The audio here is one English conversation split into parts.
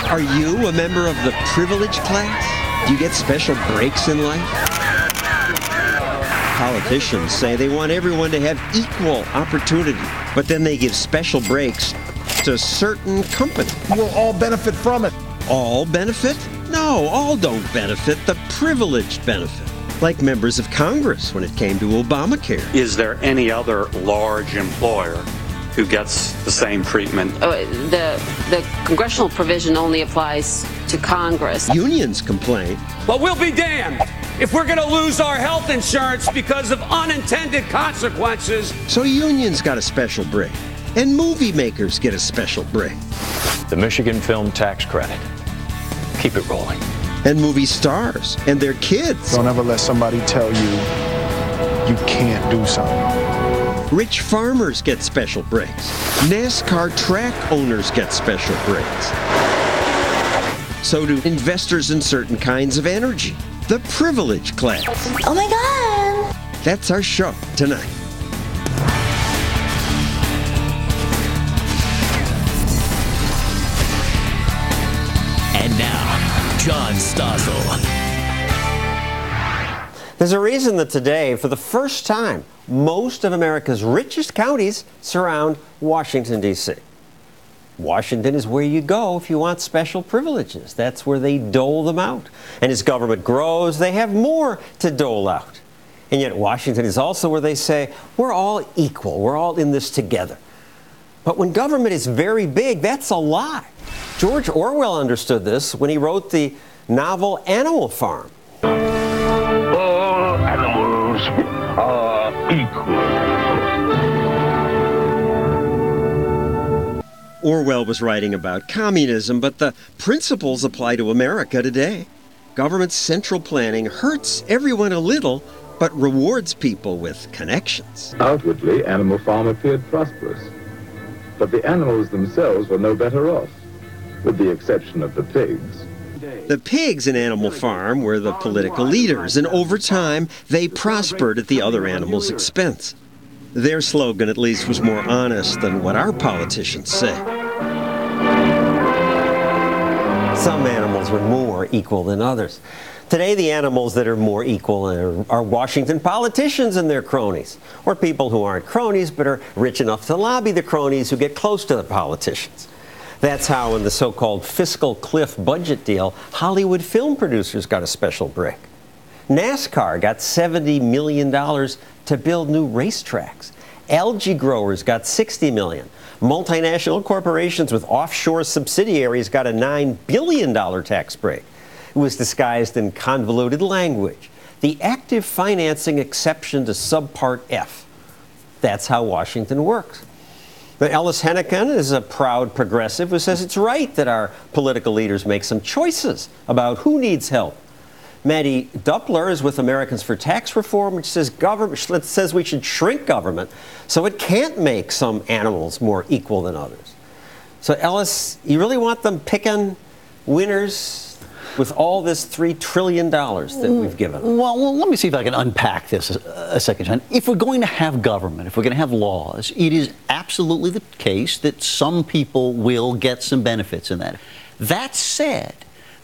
Are you a member of the privileged class? Do you get special breaks in life? Politicians say they want everyone to have equal opportunity, but then they give special breaks to certain companies. We'll all benefit from it. All benefit? No, all don't benefit. The privileged benefit. Like members of Congress when it came to Obamacare. Is there any other large employer who gets the same treatment? The congressional provision only applies to Congress. Unions complain. But we'll be damned if we're going to lose our health insurance because of unintended consequences. So unions got a special break, and movie makers get a special break. The Michigan Film Tax Credit. Keep it rolling. And movie stars and their kids. Don't ever let somebody tell you you can't do something. Rich farmers get special breaks. NASCAR track owners get special breaks. So do investors in certain kinds of energy. The privileged class. Oh my God! That's our show tonight. And now, John Stossel. There's a reason that today, for the first time, most of America's richest counties surround Washington, D.C. Washington is where you go if you want special privileges. That's where they dole them out. And as government grows, they have more to dole out. And yet Washington is also where they say, we're all equal. We're all in this together. But when government is very big, that's a lie. George Orwell understood this when he wrote the novel Animal Farm. All animals are equal. Orwell was writing about communism, but the principles apply to America today. Government central planning hurts everyone a little, but rewards people with connections. Outwardly, Animal Farm appeared prosperous, but the animals themselves were no better off, with the exception of the pigs. The pigs in Animal Farm were the political leaders, and over time, they prospered at the other animals' expense. Their slogan, at least, was more honest than what our politicians say. Some animals are more equal than others. Today, the animals that are more equal are Washington politicians and their cronies, or people who aren't cronies but are rich enough to lobby the cronies who get close to the politicians. That's how, in the so-called fiscal cliff budget deal, Hollywood film producers got a special break. NASCAR got $70 million to build new racetracks. Algae growers got $60 million. Multinational corporations with offshore subsidiaries got a $9 billion tax break. It was disguised in convoluted language. The active financing exception to Subpart F. That's how Washington works. Now, Ellis Hennigan is a proud progressive who says it's right that our political leaders make some choices about who needs help. Maddie Duppler is with Americans for Tax Reform, which says we should shrink government so it can't make some animals more equal than others. So, Ellis, you really want them picking winners with all this $3 trillion that we've given? Well, let me see if I can unpack this a second, John. If we're going to have government, if we're going to have laws, it is absolutely the case that some people will get some benefits in that. That said,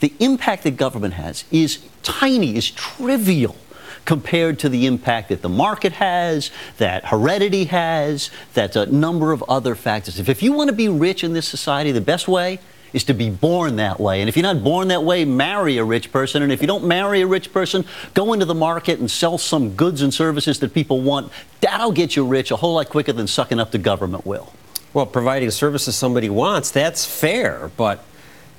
the impact that government has is tiny, is trivial compared to the impact that the market has, that heredity has, that a number of other factors. If you want to be rich in this society, the best way is to be born that way. And if you're not born that way, marry a rich person. And if you don't marry a rich person, go into the market and sell some goods and services that people want. That'll get you rich a whole lot quicker than sucking up the government will. Well, providing services somebody wants, that's fair, but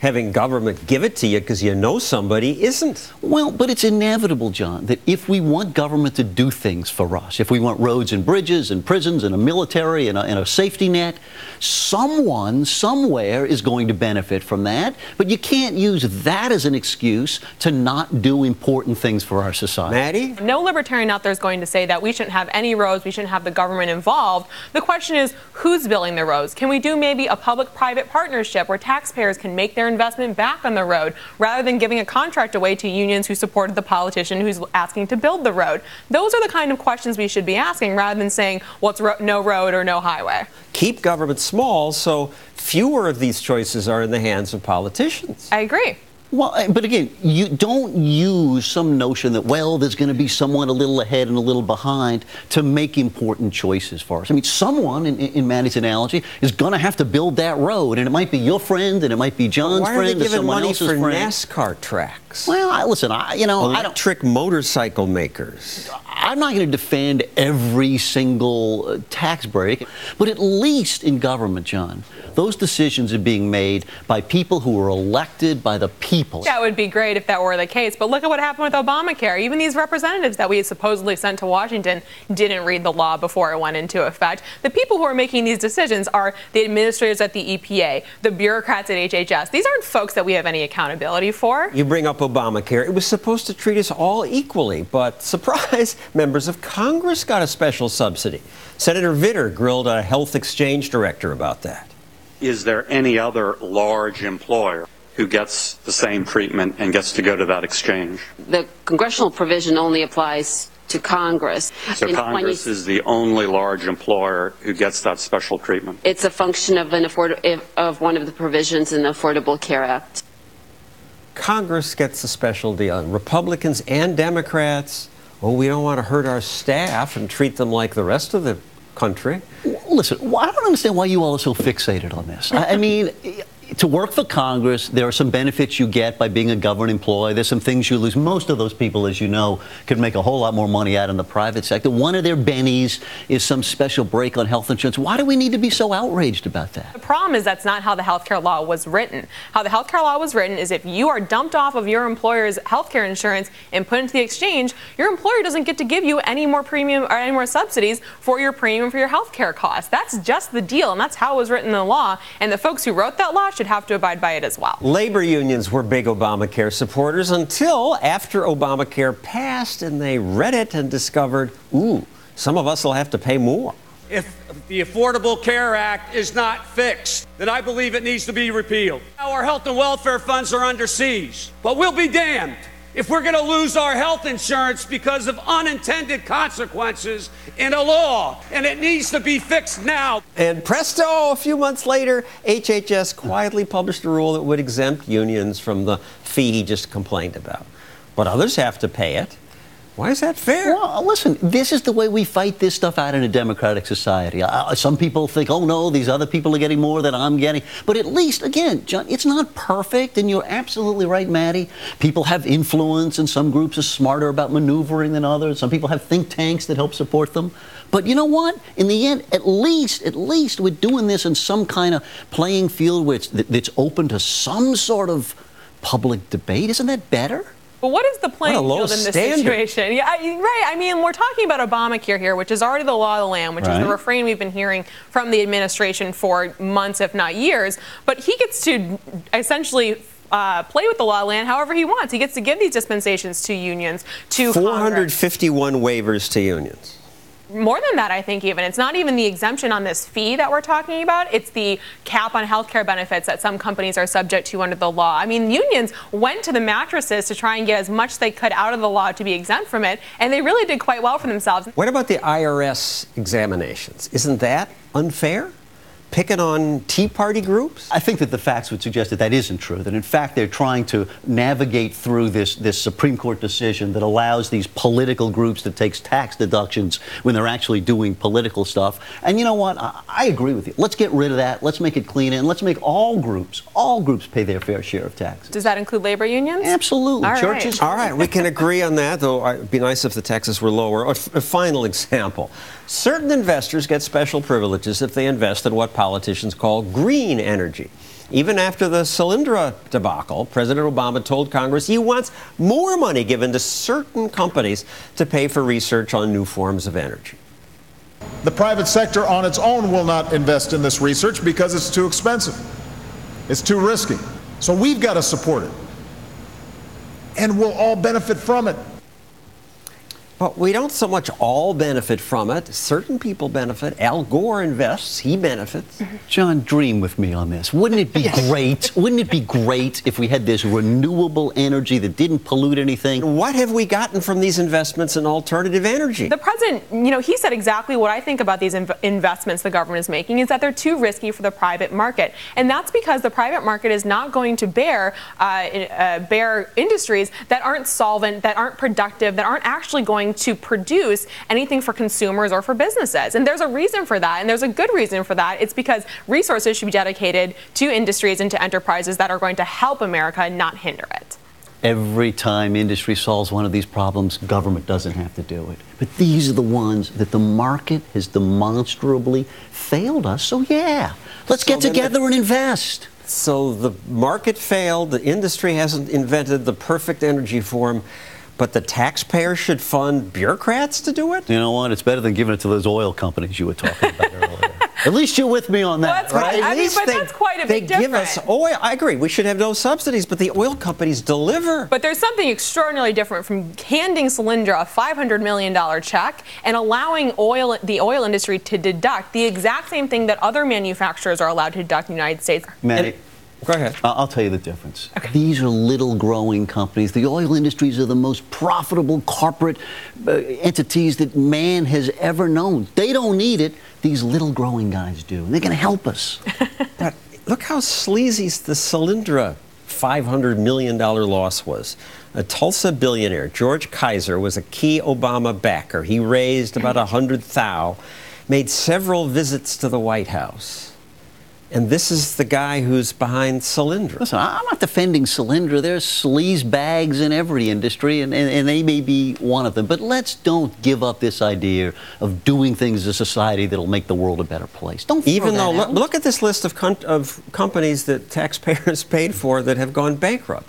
having government give it to you because you know somebody isn't. Well, but it's inevitable, John, that if we want government to do things for us, if we want roads and bridges and prisons and a military and a safety net, someone somewhere is going to benefit from that. But you can't use that as an excuse to not do important things for our society. Maddie? No libertarian out there is going to say that we shouldn't have any roads, we shouldn't have the government involved. The question is, who's building the roads? Can we do maybe a public-private partnership where taxpayers can make their investment back on the road, rather than giving a contract away to unions who supported the politician who's asking to build the road? Those are the kind of questions we should be asking, rather than saying, well, it's no road or no highway. Keep government small so fewer of these choices are in the hands of politicians. I agree. Well, but again, you don't use some notion that, well, there's going to be someone a little ahead and a little behind to make important choices for us. I mean, someone, in Maddie's analogy, is going to have to build that road, and it might be your friend, and it might be John's friend, or someone else's friend. Why are they giving money for NASCAR tracks? Well, listen, electric motorcycle makers. I'm not going to defend every single tax break, but at least in government, John, those decisions are being made by people who are elected by the people. That would be great if that were the case, but look at what happened with Obamacare. Even these representatives that we supposedly sent to Washington didn't read the law before it went into effect. The people who are making these decisions are the administrators at the EPA, the bureaucrats at HHS. These aren't folks that we have any accountability for. You bring up Obamacare. It was supposed to treat us all equally, but surprise, members of Congress got a special subsidy. Senator Vitter grilled a health exchange director about that. Is there any other large employer who gets the same treatment and gets to go to that exchange? The congressional provision only applies to Congress. So Congress is the only large employer who gets that special treatment? It's a function of one of the provisions in the Affordable Care Act. Congress gets a special deal. Republicans and Democrats, oh, we don't want to hurt our staff and treat them like the rest of the country. Listen, I don't understand why you all are so fixated on this. I mean, to work for Congress, there are some benefits you get by being a government employee. There's some things you lose. Most of those people, as you know, could make a whole lot more money out in the private sector. One of their bennies is some special break on health insurance. Why do we need to be so outraged about that? The problem is that's not how the health care law was written. How the health care law was written is if you are dumped off of your employer's health care insurance and put into the exchange, your employer doesn't get to give you any more premium or any more subsidies for your premium for your health care costs. That's just the deal, and that's how it was written in the law. And the folks who wrote that law should have to abide by it as well. Labor unions were big Obamacare supporters until after Obamacare passed and they read it and discovered, ooh, some of us will have to pay more. If the Affordable Care Act is not fixed, then I believe it needs to be repealed. Our health and welfare funds are under siege, but we'll be damned if we're going to lose our health insurance because of unintended consequences in a law, and it needs to be fixed now. And presto, a few months later, HHS quietly published a rule that would exempt unions from the fee he just complained about. But others have to pay it. Why is that fair? Well, listen, this is the way we fight this stuff out in a democratic society. Some people think, oh, no, these other people are getting more than I'm getting. But at least, again, John, it's not perfect, and you're absolutely right, Maddie. People have influence, and some groups are smarter about maneuvering than others. Some people have think tanks that help support them. But you know what? In the end, at least we're doing this in some kind of playing field where that's open to some sort of public debate. Isn't that better? But what is the playing field in this situation? Yeah, right. I mean, we're talking about Obamacare here, which is already the law of the land, which is the refrain we've been hearing from the administration for months, if not years. But he gets to essentially play with the law of the land however he wants. He gets to give these dispensations to unions, to 451 waivers to unions. More than that, I think even. It's not even the exemption on this fee that we're talking about. It's the cap on health care benefits that some companies are subject to under the law. I mean, unions went to the mattresses to try and get as much they could out of the law to be exempt from it, and they really did quite well for themselves. What about the IRS examinations? Isn't that unfair? Picking on Tea Party groups? I think that the facts would suggest that that isn't true, that in fact they're trying to navigate through this Supreme Court decision that allows these political groups to take tax deductions when they're actually doing political stuff. And you know what? I agree with you. Let's get rid of that. Let's make it clean, and let's make all groups pay their fair share of taxes. Does that include labor unions? Absolutely. All Churches. All right, we can agree on that, though it'd be nice if the taxes were lower. A final example. Certain investors get special privileges if they invest in what politicians call green energy. Even after the Solyndra debacle, President Obama told Congress he wants more money given to certain companies to pay for research on new forms of energy. The private sector on its own will not invest in this research because it's too expensive. It's too risky. So we've got to support it. And we'll all benefit from it. But we don't so much all benefit from it. Certain people benefit. Al Gore invests. He benefits. John, dream with me on this. Wouldn't it be great? Wouldn't it be great if we had this renewable energy that didn't pollute anything? What have we gotten from these investments in alternative energy? The president, he said exactly what I think about these investments the government is making is that they're too risky for the private market. And that's because the private market is not going to bear industries that aren't solvent, that aren't productive, that aren't actually going to produce anything for consumers or for businesses. And there's a reason for that, and there's a good reason for that. It's because resources should be dedicated to industries and to enterprises that are going to help America, not hinder it. Every time industry solves one of these problems, government doesn't have to do it. But these are the ones that the market has demonstrably failed us. So yeah, let's get together and invest. So the market failed, the industry hasn't invented the perfect energy form, but the taxpayer should fund bureaucrats to do it? You know what? It's better than giving it to those oil companies you were talking about earlier. At least you're with me on that, well, right? That's quite a bit different. They give us oil. I agree. We should have no subsidies, but the oil companies deliver. But there's something extraordinarily different from handing Solyndra a $500 million check and allowing the oil industry to deduct the exact same thing that other manufacturers are allowed to deduct in the United States. Go ahead. I'll tell you the difference. Okay. These are little growing companies. The oil industries are the most profitable corporate entities that man has ever known. They don't need it. These little growing guys do. And they're going to help us. But look how sleazy the Solyndra $500 million loss was. A Tulsa billionaire, George Kaiser, was a key Obama backer. He raised about 100,000, made several visits to the White House. And this is the guy who's behind Solyndra. Listen, I'm not defending Solyndra. There's sleaze bags in every industry, and they may be one of them. But let's don't give up this idea of doing things as a society that'll make the world a better place. Don't throw Even though, that out. Look at this list of companies that taxpayers paid for that have gone bankrupt.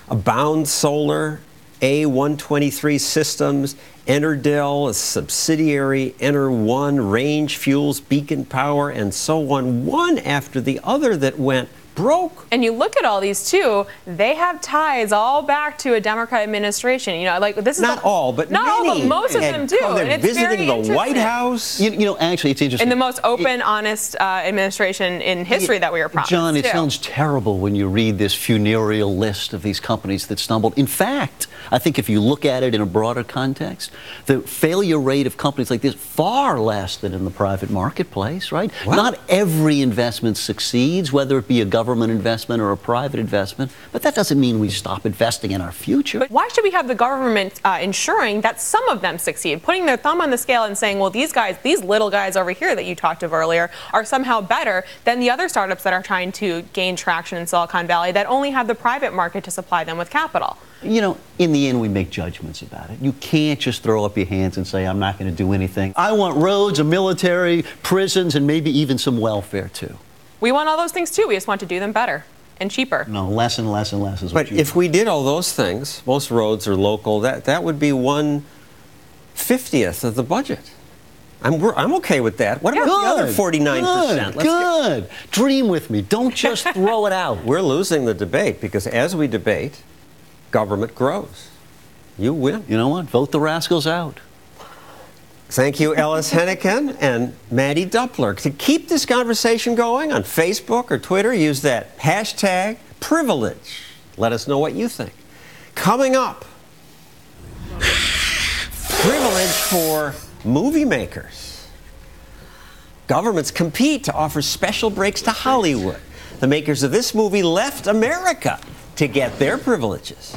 Abound Solar, A123 Systems, Enerdell, a subsidiary, Enter1, Range Fuels, Beacon Power, and so on, one after the other that went broke. And you look at all these too, they have ties all back to a Democrat administration. Like this is not all, but not many. all, but most of them do. They're and it's visiting very the White House. Actually, it's interesting. In the most open, honest administration in history that we were promised. John, it sounds terrible when you read this funereal list of these companies that stumbled. In fact, I think if you look at it in a broader context, the failure rate of companies like this far less than in the private marketplace, right? Well, not every investment succeeds, whether it be a government investment or a private investment, but that doesn't mean we stop investing in our future. But why should we have the government ensuring that some of them succeed, putting their thumb on the scale and saying, well, these little guys over here that you talked of earlier are somehow better than the other startups that are trying to gain traction in Silicon Valley that only have the private market to supply them with capital? In the end, we make judgments about it. You can't just throw up your hands and say, I'm not going to do anything. I want roads, a military, prisons, and maybe even some welfare, too. We want all those things, too. We just want to do them better and cheaper. No, less and less and less is what But if we did all those things, most roads are local, that would be 1/50th of the budget. I'm okay with that. What about the other 49%? Good. Dream with me. Don't just throw it out. We're losing the debate because as we debate, government grows. You win. You know what? Vote the rascals out. Thank you, Ellis Hennigan and Maddie Duppler. To keep this conversation going on Facebook or Twitter, use that hashtag privilege. Let us know what you think. Coming up, privilege for movie makers. Governments compete to offer special breaks to Hollywood. The makers of this movie left America to get their privileges.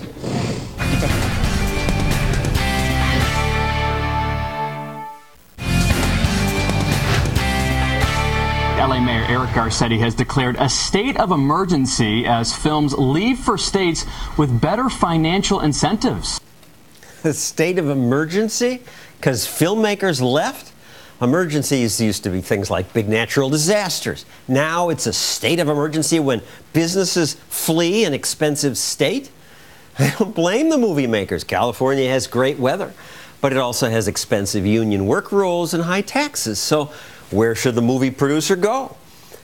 LA Mayor Eric Garcetti has declared a state of emergency as films leave for states with better financial incentives. A state of emergency? Because filmmakers left? Emergencies used to be things like big natural disasters. Now it's a state of emergency when businesses flee an expensive state? I don't blame the movie makers. California has great weather, but it also has expensive union work rules and high taxes. So where should the movie producer go?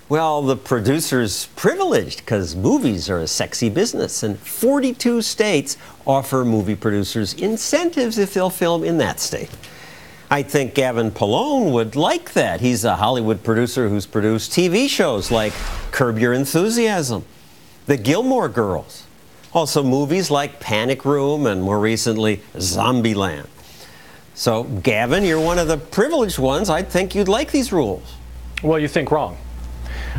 Well, the producer's privileged because movies are a sexy business, and 42 states offer movie producers incentives if they'll film in that state. I think Gavin Polone would like that. He's a Hollywood producer who's produced TV shows like Curb Your Enthusiasm, The Gilmore Girls, also movies like Panic Room and more recently Zombieland. So, Gavin, you're one of the privileged ones. I think you'd like these rules. Well, you think wrong.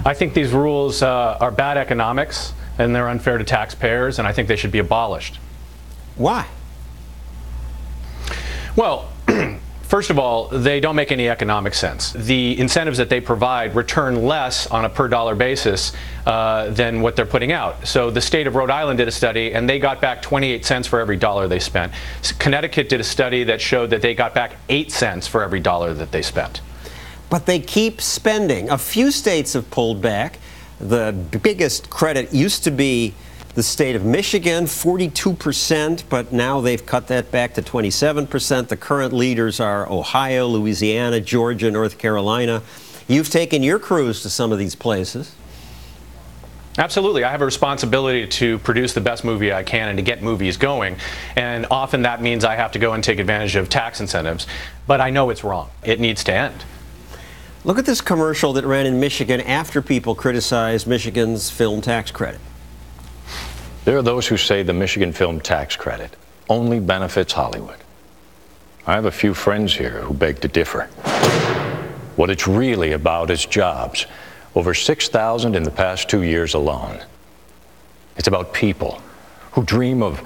I think these rules are bad economics and they're unfair to taxpayers, and I think they should be abolished. Why? Well, first of all, they don't make any economic sense. The incentives that they provide return less on a per dollar basis than what they're putting out. So the state of Rhode Island did a study and they got back 28 cents for every dollar they spent. Connecticut did a study that showed that they got back 8 cents for every dollar that they spent. But they keep spending. A few states have pulled back. The biggest credit used to be the state of Michigan, 42%, but now they've cut that back to 27%. The current leaders are Ohio, Louisiana, Georgia, North Carolina. You've taken your crews to some of these places. Absolutely. I have a responsibility to produce the best movie I can and to get movies going. And often that means I have to go and take advantage of tax incentives. But I know it's wrong. It needs to end. Look at this commercial that ran in Michigan after people criticized Michigan's film tax credit. There are those who say the Michigan film tax credit only benefits Hollywood. I have a few friends here who beg to differ. What it's really about is jobs. Over 6,000 in the past 2 years alone. It's about people who dream of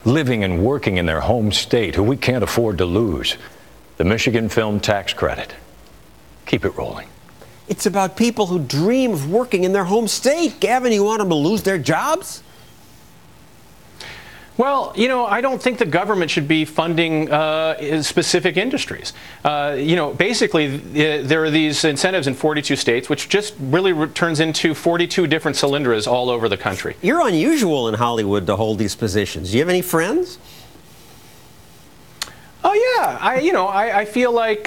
living and working in their home state, who we can't afford to lose. The Michigan film tax credit. Keep it rolling. It's about people who dream of working in their home state. Gavin, you want them to lose their jobs? Well, you know, I don't think the government should be funding specific industries. Basically, there are these incentives in 42 states, which just really turns into 42 different cylinders all over the country. You're unusual in Hollywood to hold these positions. Do you have any friends? Oh yeah, I feel like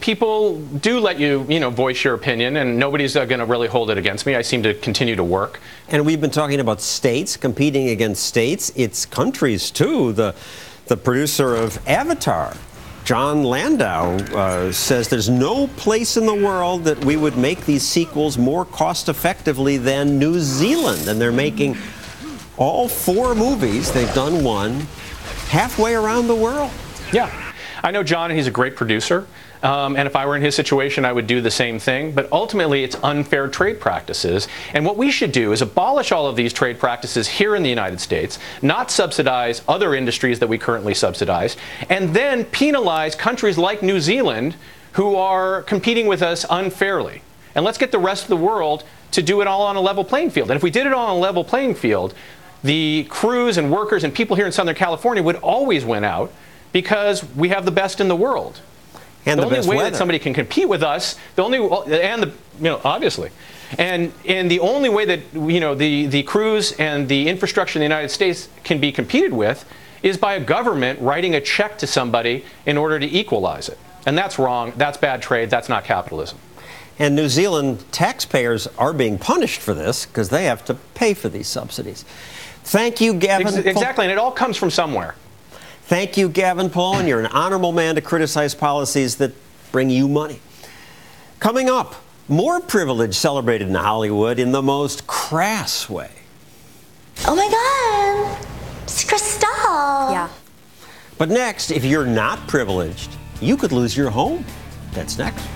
people do let you, voice your opinion, and nobody's going to really hold it against me. I seem to continue to work. And we've been talking about states competing against states. It's countries too. The producer of Avatar, John Landau, says there's no place in the world that we would make these sequels more cost effectively than New Zealand, and they're making all 4 movies. They've done one halfway around the world. Yeah, I know John, and he's a great producer, and if I were in his situation, I would do the same thing, but ultimately it's unfair trade practices, and what we should do is abolish all of these trade practices here in the United States, not subsidize other industries that we currently subsidize, and then penalize countries like New Zealand who are competing with us unfairly. And let's get the rest of the world to do it all on a level playing field. And if we did it all on a level playing field, the crews and workers and people here in Southern California would always win out, because we have the best in the world. And the only way that somebody can compete with us, obviously, and the only way that the crews and the infrastructure in the United States can be competed with is by a government writing a check to somebody in order to equalize it. And that's wrong. That's bad trade. That's not capitalism. And New Zealand taxpayers are being punished for this because they have to pay for these subsidies. Thank you, Gavin. Exactly, and it all comes from somewhere. Thank you, Gavin Polone. You're an honorable man to criticize policies that bring you money. Coming up, more privilege celebrated in Hollywood in the most crass way. Oh my God, it's Stossel. Yeah. But next, if you're not privileged, you could lose your home. That's next.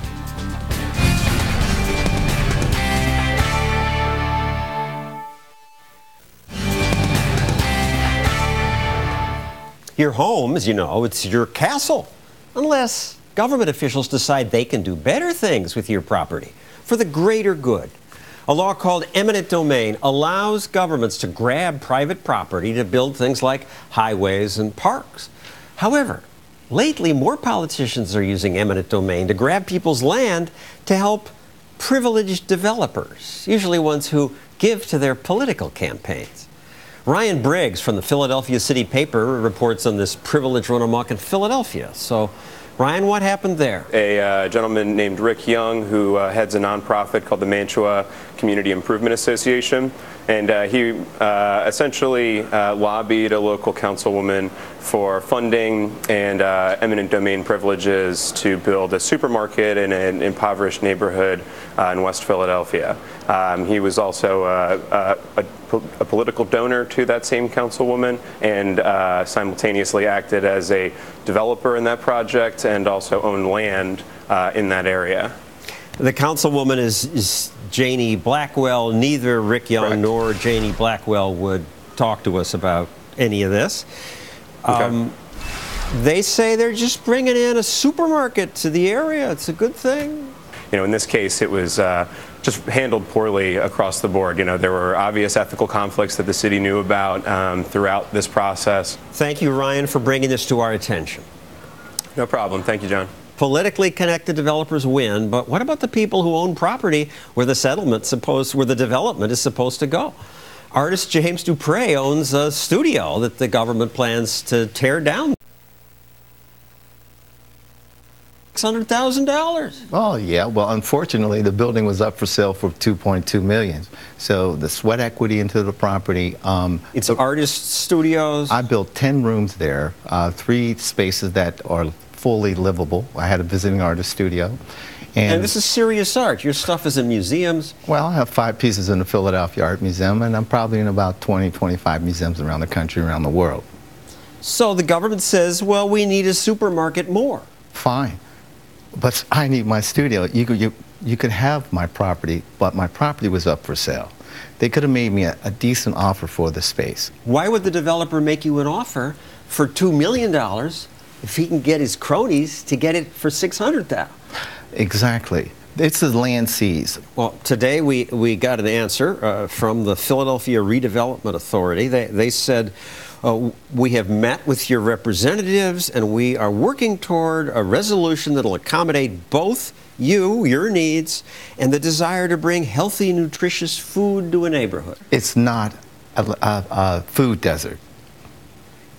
Your home, as you know, it's your castle, unless government officials decide they can do better things with your property for the greater good. A law called eminent domain allows governments to grab private property to build things like highways and parks. However, lately more politicians are using eminent domain to grab people's land to help privileged developers, usually ones who give to their political campaigns. Ryan Briggs from the Philadelphia City Paper reports on this privilege run amok in Philadelphia. So Ryan, what happened there? A gentleman named Rick Young, who heads a nonprofit called the Mantua Community Improvement Association, and he essentially lobbied a local councilwoman for funding and eminent domain privileges to build a supermarket in an impoverished neighborhood in West Philadelphia. He was also a political donor to that same councilwoman, and simultaneously acted as a developer in that project and also owned land in that area. The councilwoman is Janie Blackwell. Neither Rick Young nor Janie Blackwell would talk to us about any of this. Okay. They say they're just bringing in a supermarket to the area. It's a good thing. You know, in this case, it was just handled poorly across the board. You know, there were obvious ethical conflicts that the city knew about throughout this process. Thank you, Ryan, for bringing this to our attention. No problem. Thank you, John. Politically connected developers win, but what about the people who own property where the development is supposed to go? Artist James Dupre owns a studio that the government plans to tear down. $600,000. Oh, yeah. Well, unfortunately, the building was up for sale for $2.2 million. So the sweat equity into the property. It's artist studios. I built 10 rooms there, 3 spaces that are fully livable. I had a visiting artist studio. And this is serious art. Your stuff is in museums. Well, I have 5 pieces in the Philadelphia Art Museum, and I'm probably in about 20, 25 museums around the country, around the world. So the government says, well, we need a supermarket more. Fine. But I need my studio. You could have my property, but my property was up for sale. They could have made me a decent offer for the space. Why would the developer make you an offer for $2 million if he can get his cronies to get it for $600,000? Exactly. It's the land seized. Well, today we got an answer from the Philadelphia Redevelopment Authority. They said, we have met with your representatives and we are working toward a resolution that will accommodate both your needs, and the desire to bring healthy, nutritious food to a neighborhood. It's not a food desert.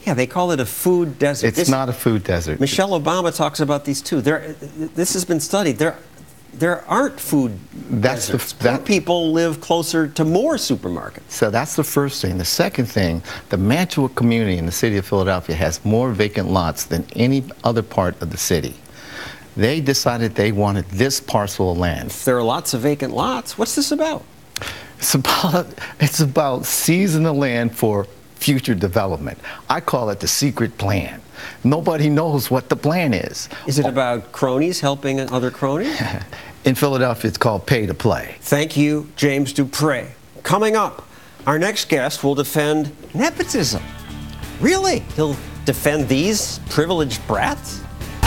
Yeah, they call it a food desert. It's not a food desert. Michelle Obama talks about these too. This has been studied. There aren't food deserts. Poor people live closer to more supermarkets. So that's the first thing. The second thing, the Mantua community in the city of Philadelphia has more vacant lots than any other part of the city. They decided they wanted this parcel of land. If there are lots of vacant lots, what's this about? It's about seizing the land for future development. I call it the secret plan. Nobody knows what the plan is. Is it about cronies helping other cronies? In Philadelphia, it's called pay to play. Thank you, James Dupre. Coming up, our next guest will defend nepotism. Really? He'll defend these privileged brats?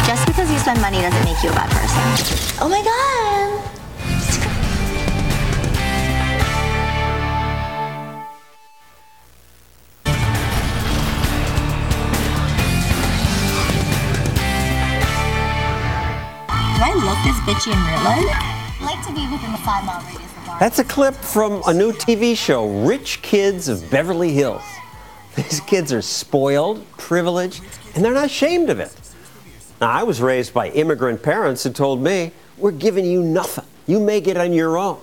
Just because you spend money doesn't make you a bad person. Oh my God. Do I look this bitchy in real life? I like to be within the 5-mile radius of bar. That's a clip from a new TV show, Rich Kids of Beverly Hills. These kids are spoiled, privileged, and they're not ashamed of it. Now, I was raised by immigrant parents who told me, we're giving you nothing. You make it on your own.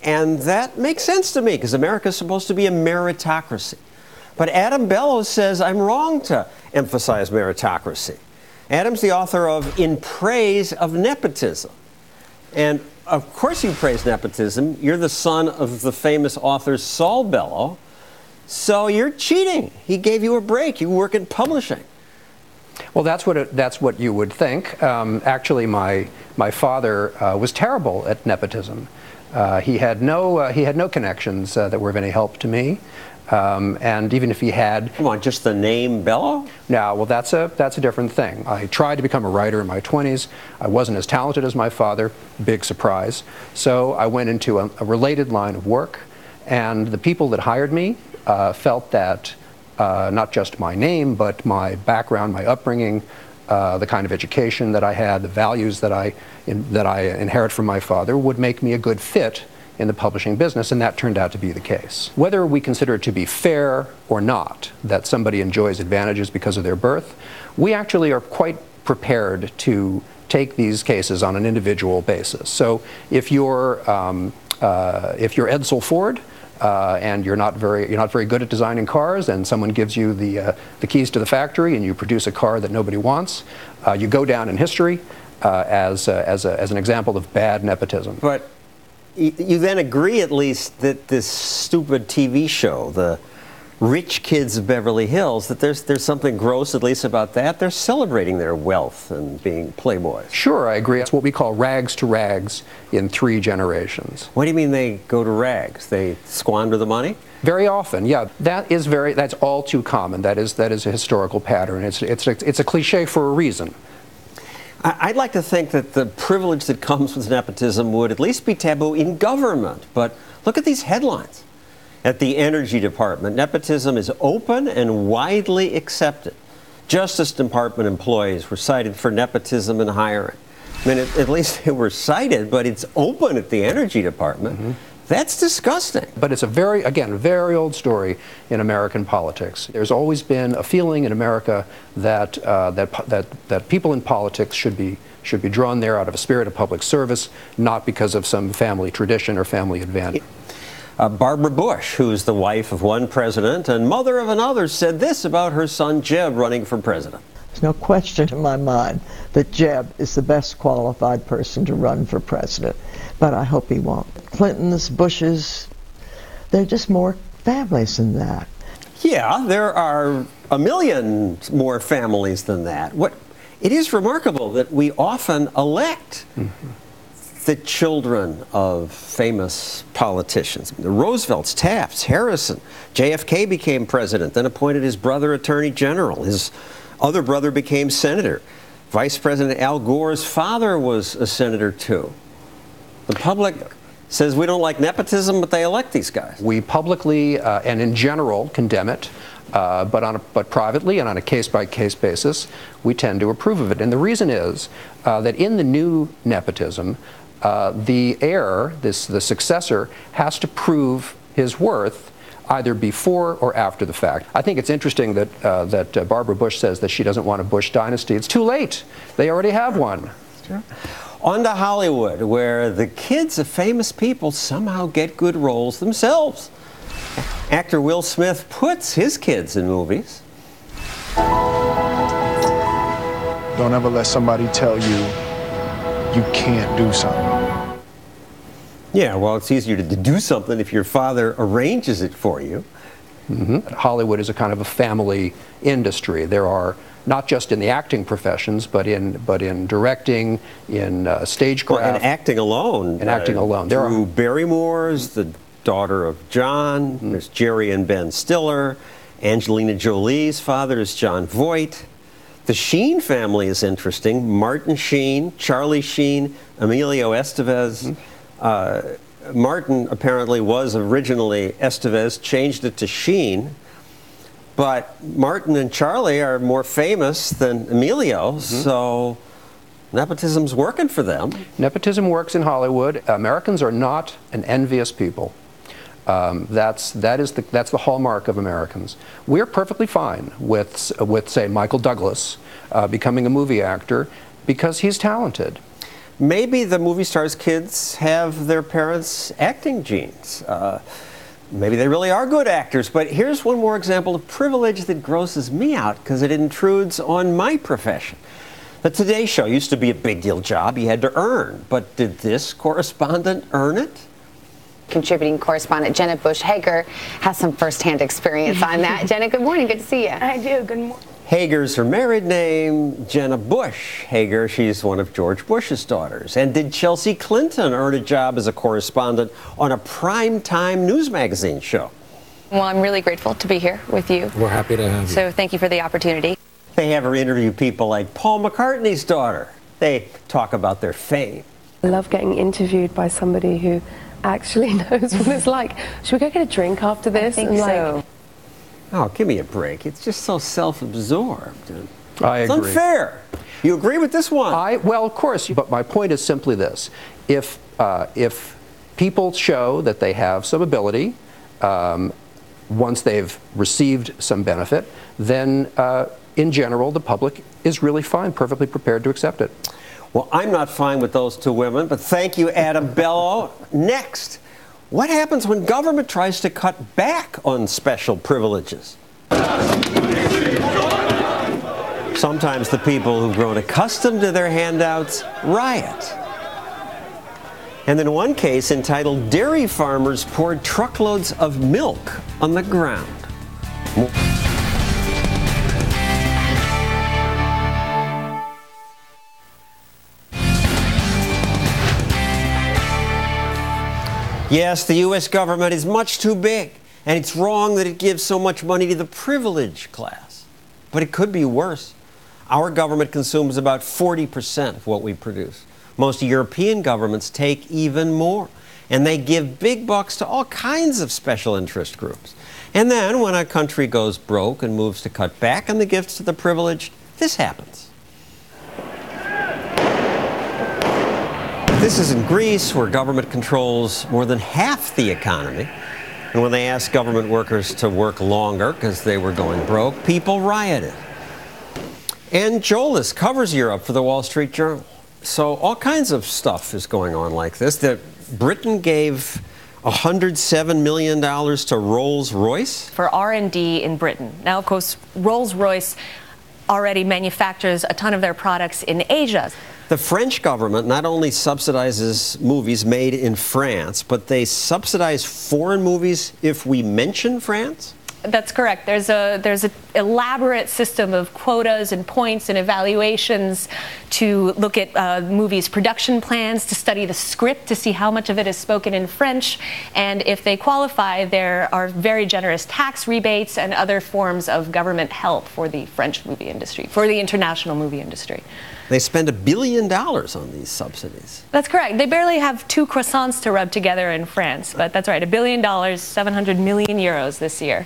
And that makes sense to me, because America's supposed to be a meritocracy. But Adam Bellows says I'm wrong to emphasize meritocracy. Adam's the author of In Praise of Nepotism. And of course you praise nepotism. You're the son of the famous author Saul Bellow. So you're cheating. He gave you a break. You work in publishing. Well, that's what you would think. Actually, my father was terrible at nepotism. He had no connections that were of any help to me. And even if he had... Come on, just the name Bellow? No, well, that's a different thing. I tried to become a writer in my 20s. I wasn't as talented as my father. Big surprise. So I went into a related line of work, and the people that hired me felt that not just my name, but my background, my upbringing, the kind of education that I had, the values that I inherit from my father would make me a good fit in the publishing business, and that turned out to be the case. Whether we consider it to be fair or not that somebody enjoys advantages because of their birth, we actually are quite prepared to take these cases on an individual basis. So if you're Edsel Ford, and you're not very good at designing cars, and someone gives you the keys to the factory, and you produce a car that nobody wants, you go down in history as an example of bad nepotism. But you then agree, at least, that this stupid TV show, the Rich Kids of Beverly Hills, that there's something gross, at least, about that. They're celebrating their wealth and being playboys. Sure, I agree. It's what we call rags to rags in 3 generations. What do you mean they go to rags? They squander the money? Very often, yeah. That's all too common. That is a historical pattern. It's a cliche for a reason. I'd like to think that the privilege that comes with nepotism would at least be taboo in government. But look at these headlines. At the Energy Department, nepotism is open and widely accepted. Justice Department employees were cited for nepotism in hiring. I mean, at least they were cited, but it's open at the Energy Department. Mm-hmm. That's disgusting. But it's a very old story in American politics. There's always been a feeling in America that that people in politics should be drawn there out of a spirit of public service, not because of some family tradition or family advantage. Barbara Bush, who's the wife of one president and mother of another, said this about her son Jeb running for president. There's no question in my mind that Jeb is the best qualified person to run for president, but I hope he won't. Clintons, Bushes, they're just more families than that. Yeah, there are a million more families than that. It is remarkable that we often elect the children of famous politicians. The Roosevelts, Tafts, Harrison. JFK became president, then appointed his brother attorney general. His other brother became senator. Vice President Al Gore's father was a senator too. The public says we don't like nepotism, but they elect these guys. We publicly and in general condemn it, but privately and on a case-by-case basis, we tend to approve of it. And the reason is that in the new nepotism, the heir, the successor, has to prove his worth either before or after the fact. I think it's interesting that Barbara Bush says that she doesn't want a Bush dynasty. It's too late. They already have one. Sure. On to Hollywood, where the kids of famous people somehow get good roles themselves. Actor Will Smith puts his kids in movies. Don't ever let somebody tell you you can't do something. Yeah, well, it's easier to do something if your father arranges it for you. Mm-hmm. Hollywood is a kind of a family industry. There are, not just in the acting professions, but in directing, in stagecraft. Well, and acting alone. And acting alone. There Drew Barrymore's the daughter of John. There's Jerry and Ben Stiller. Angelina Jolie's father is John Voight. The Sheen family is interesting. Martin Sheen, Charlie Sheen, Emilio Estevez. Martin apparently was originally Estevez, changed it to Sheen. But Martin and Charlie are more famous than Emilio, so nepotism's working for them. Nepotism works in Hollywood. Americans are not an envious people. That's the hallmark of Americans. We're perfectly fine with say Michael Douglas becoming a movie actor because he's talented. Maybe the movie stars' kids have their parents' acting genes. Maybe they really are good actors. But here's one more example of privilege that grosses me out because it intrudes on my profession. The Today Show used to be a big deal job you had to earn. But did this correspondent earn it? Contributing correspondent Jenna Bush Hager has some firsthand experience on that. Jenna, good morning. Good to see you. I do. Good morning. Hager's her married name, Jenna Bush Hager. She's one of George Bush's daughters. And did Chelsea Clinton earn a job as a correspondent on a primetime news magazine show? Well, I'm really grateful to be here with you. We're happy to have you. So thank you for the opportunity. They have her interview people like Paul McCartney's daughter. They talk about their fame. I love getting interviewed by somebody who actually knows what it's like. Should we go get a drink after this? I think so. Oh, give me a break. It's just so self-absorbed. I agree. It's unfair. You agree with this one? Well, of course. But my point is simply this. If people show that they have some ability, once they've received some benefit, then in general, the public is really fine, perfectly prepared to accept it. Well, I'm not fine with those two women, but thank you, Adam Bello. Next, what happens when government tries to cut back on special privileges? Sometimes the people who've grown accustomed to their handouts riot. And in one case entitled "Dairy Farmers Poured Truckloads of Milk on the Ground." Yes, the U.S. government is much too big, and it's wrong that it gives so much money to the privileged class. But it could be worse. Our government consumes about 40% of what we produce. Most European governments take even more, and they give big bucks to all kinds of special interest groups. And then, when a country goes broke and moves to cut back on the gifts to the privileged, this happens. This is in Greece, where government controls more than half the economy. And when they asked government workers to work longer because they were going broke, people rioted. And Jolis covers Europe for the Wall Street Journal. So all kinds of stuff is going on like this. That Britain gave $107 million to Rolls-Royce? For R&D in Britain. Now, of course, Rolls-Royce already manufactures a ton of their products in Asia. The French government not only subsidizes movies made in France, but they subsidize foreign movies if we mention France? That's correct. There's an elaborate system of quotas and points and evaluations to look at movies' production plans, to study the script, to see how much of it is spoken in French. And if they qualify, there are very generous tax rebates and other forms of government help for the French movie industry, for the international movie industry. They spend $1 billion on these subsidies. That's correct. They barely have 2 croissants to rub together in France, but that's right, $1 billion, 700 million euros this year.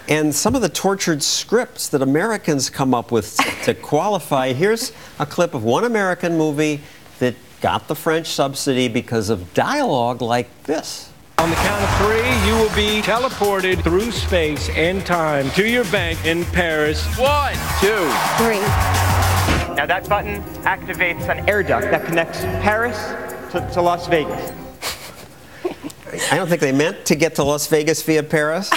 And some of the tortured scripts that Americans come up with to qualify. Here's a clip of one American movie that got the French subsidy because of dialogue like this. On the count of 3, you will be teleported through space and time to your bank in Paris. 1, 2, 3. Now that button activates an air duct that connects Paris to Las Vegas. I don't think they meant to get to Las Vegas via Paris.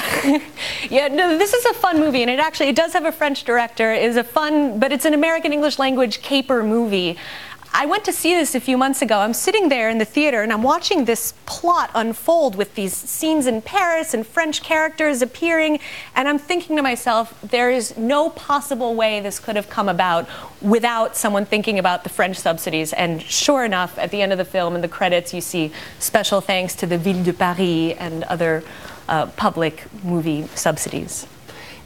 Yeah, no, this is a fun movie, and it does have a French director. It is a fun, but it's an American English language caper movie. I went to see this a few months ago. I'm sitting there in the theater and I'm watching this plot unfold with these scenes in Paris and French characters appearing, and I'm thinking to myself, there is no possible way this could have come about without someone thinking about the French subsidies. And sure enough, at the end of the film, in the credits, you see special thanks to the Ville de Paris and other public movie subsidies.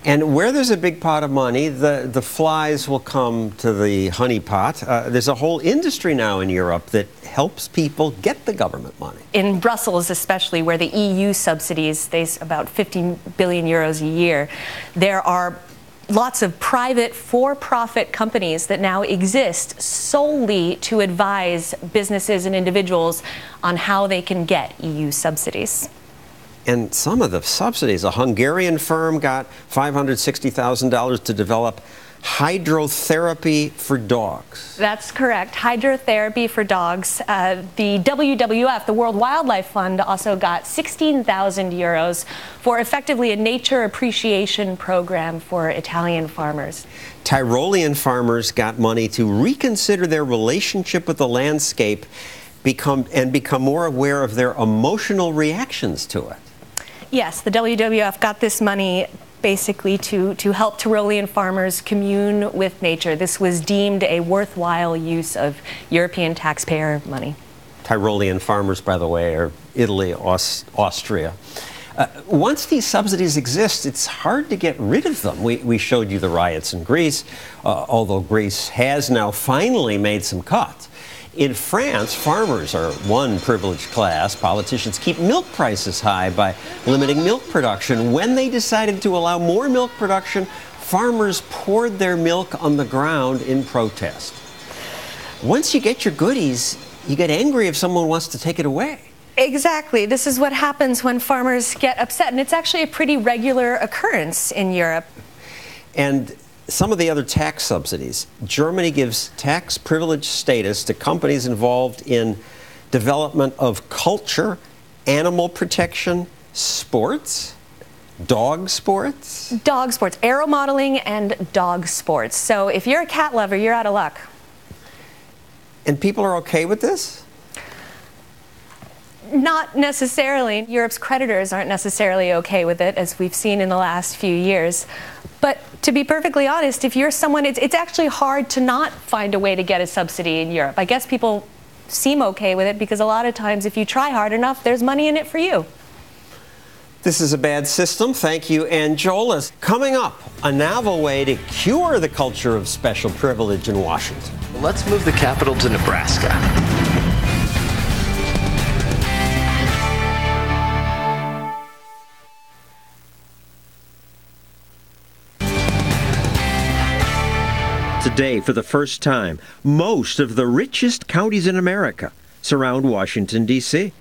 And where there's a big pot of money, the flies will come to the honey pot. There's a whole industry now in Europe that helps people get the government money. In Brussels especially, where the EU subsidies, about 50 billion euros a year, there are lots of private for-profit companies that now exist solely to advise businesses and individuals on how they can get EU subsidies. And some of the subsidies, a Hungarian firm got $560,000 to develop hydrotherapy for dogs. That's correct, hydrotherapy for dogs. The WWF, the World Wildlife Fund, also got 16,000 euros for effectively a nature appreciation program for Italian farmers. Tyrolean farmers got money to reconsider their relationship with the landscape become more aware of their emotional reactions to it. Yes, the WWF got this money basically to help Tyrolean farmers commune with nature. This was deemed a worthwhile use of European taxpayer money. Tyrolean farmers, by the way, are Italy, Austria. Once these subsidies exist, it's hard to get rid of them. We showed you the riots in Greece, although Greece has now finally made some cuts. In France, farmers are one privileged class. Politicians keep milk prices high by limiting milk production. When they decided to allow more milk production, farmers poured their milk on the ground in protest. Once you get your goodies, you get angry if someone wants to take it away. Exactly. This is what happens when farmers get upset, and it's actually a pretty regular occurrence in Europe. And some of the other tax subsidies. Germany gives tax privilege status to companies involved in development of culture, animal protection, sports, dog sports? Dog sports, aero modeling and dog sports. So if you're a cat lover, you're out of luck. And people are okay with this? Not necessarily. Europe's creditors aren't necessarily okay with it, as we've seen in the last few years. But to be perfectly honest, if you're someone, it's actually hard to not find a way to get a subsidy in Europe. I guess people seem okay with it because a lot of times if you try hard enough, there's money in it for you. This is a bad system. Thank you, Anjolas. Coming up, a novel way to cure the culture of special privilege in Washington. Let's move the capital to Nebraska. Today, for the first time, most of the richest counties in America surround Washington, D.C.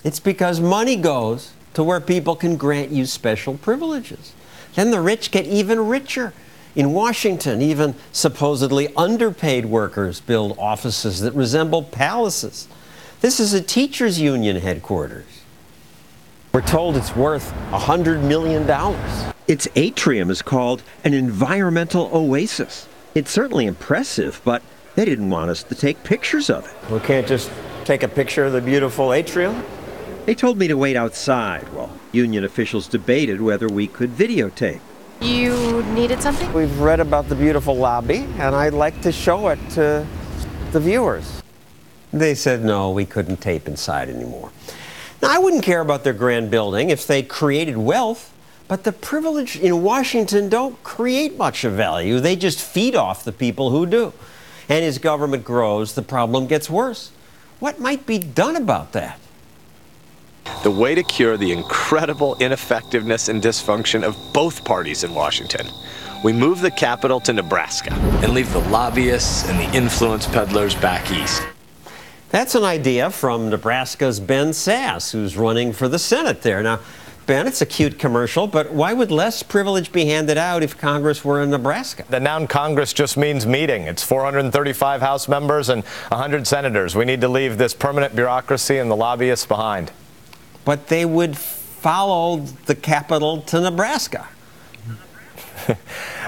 It's because money goes to where people can grant you special privileges. Then the rich get even richer. In Washington, even supposedly underpaid workers build offices that resemble palaces. This is a teachers' union headquarters. We're told it's worth $100 million. Its atrium is called an environmental oasis. It's certainly impressive, but they didn't want us to take pictures of it. We can't just take a picture of the beautiful atrium? They told me to wait outside while union officials debated whether we could videotape. You needed something? We've read about the beautiful lobby, and I'd like to show it to the viewers. They said no, we couldn't tape inside anymore. Now, I wouldn't care about their grand building if they created wealth, but the privileged in Washington don't create much of value. They just feed off the people who do. And as government grows, the problem gets worse. What might be done about that? The way to cure the incredible ineffectiveness and dysfunction of both parties in Washington. We move the capital to Nebraska and leave the lobbyists and the influence peddlers back east. That's an idea from Nebraska's Ben Sasse, who's running for the Senate there. Now, Ben, it's a cute commercial, but why would less privilege be handed out if Congress were in Nebraska? The noun Congress just means meeting. It's 435 House members and 100 senators. We need to leave this permanent bureaucracy and the lobbyists behind. But they would follow the capital to Nebraska.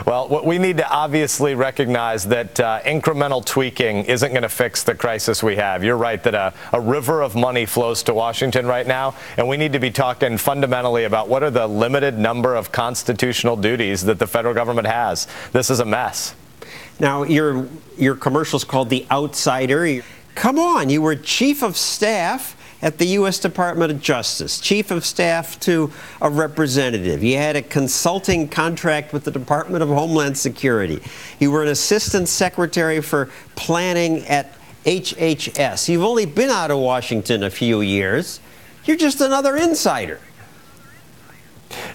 Well, we need to obviously recognize that incremental tweaking isn't going to fix the crisis we have. You're right that a river of money flows to Washington right now, and we need to be talking fundamentally about what are the limited number of constitutional duties that the federal government has. This is a mess. Now, your commercial's called The Outsider. Come on, you were chief of staff at the U.S. Department of Justice, chief of staff to a representative. You had a consulting contract with the Department of Homeland Security. You were an assistant secretary for planning at HHS. You've only been out of Washington a few years. You're just another insider.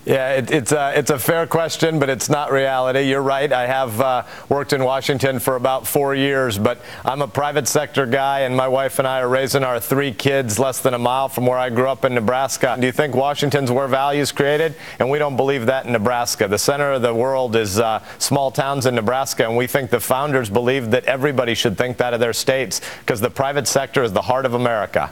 Yeah, it's a fair question, but it's not reality. You're right. I have worked in Washington for about 4 years, but I'm a private sector guy, and my wife and I are raising our 3 kids less than a mile from where I grew up in Nebraska. Do you think Washington's where value is created? And we don't believe that in Nebraska. The center of the world is small towns in Nebraska, and we think the founders believed that everybody should think that of their states because the private sector is the heart of America.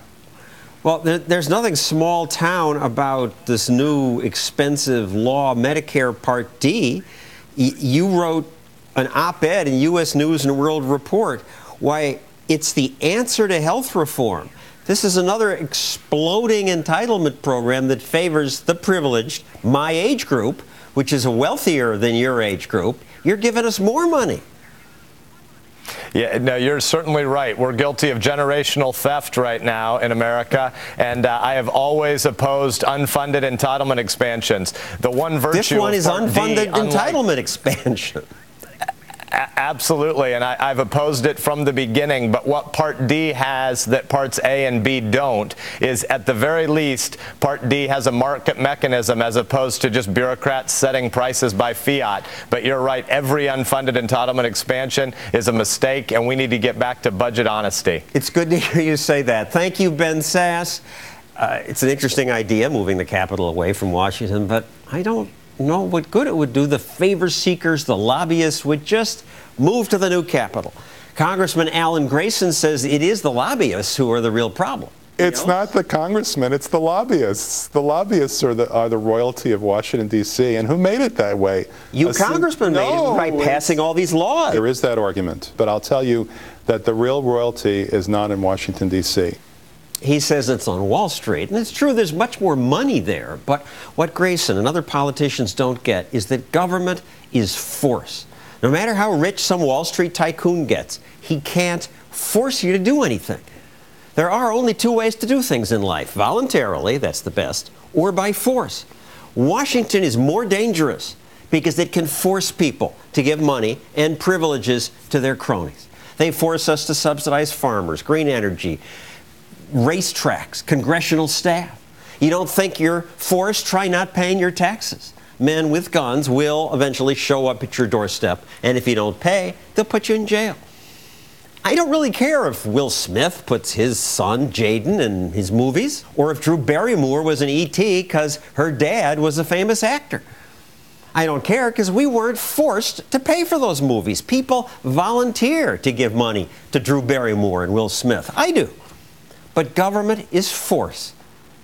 Well, there's nothing small town about this new expensive law, Medicare Part D. You wrote an op-ed in U.S. News and World Report why it's the answer to health reform. This is another exploding entitlement program that favors the privileged, my age group, which is wealthier than your age group. You're giving us more money. Yeah, no, you're certainly right. We're guilty of generational theft right now in America, and I have always opposed unfunded entitlement expansions. The one virtue this one is Part unfunded D, entitlement expansion. Absolutely, and I've opposed it from the beginning, but what Part D has that Parts A and B don't is, at the very least, Part D has a market mechanism as opposed to just bureaucrats setting prices by fiat. But you're right, every unfunded entitlement expansion is a mistake, and we need to get back to budget honesty. It's good to hear you say that. Thank you, Ben Sasse. It's an interesting idea, moving the capital away from Washington, but I don't No, what good it would do, the favor seekers, the lobbyists would just move to the new Capitol. Congressman Alan Grayson says it is the lobbyists who are the real problem. It's not the congressmen, it's the lobbyists. The lobbyists are the royalty of Washington, D.C., and who made it that way? You congressmen made it by passing all these laws. There is that argument, but I'll tell you that the real royalty is not in Washington, D.C. He says it's on Wall Street, and it's true, there's much more money there, but what Grayson and other politicians don't get is that government is force. No matter how rich some Wall Street tycoon gets, he can't force you to do anything. There are only two ways to do things in life: voluntarily, that's the best, or by force. Washington is more dangerous because it can force people to give money and privileges to their cronies. They force us to subsidize farmers, green energy, racetracks, congressional staff. You don't think you're forced? Try not paying your taxes. Men with guns will eventually show up at your doorstep, and if you don't pay, they'll put you in jail. I don't really care if Will Smith puts his son, Jaden, in his movies, or if Drew Barrymore was an E.T. because her dad was a famous actor. I don't care because we weren't forced to pay for those movies. People volunteer to give money to Drew Barrymore and Will Smith. I do. But government is force.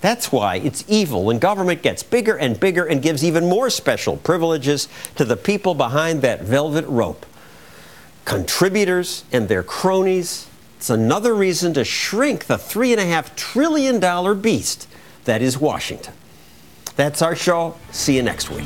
That's why it's evil when government gets bigger and bigger and gives even more special privileges to the people behind that velvet rope. Contributors and their cronies. It's another reason to shrink the $3.5 trillion beast that is Washington. That's our show. See you next week.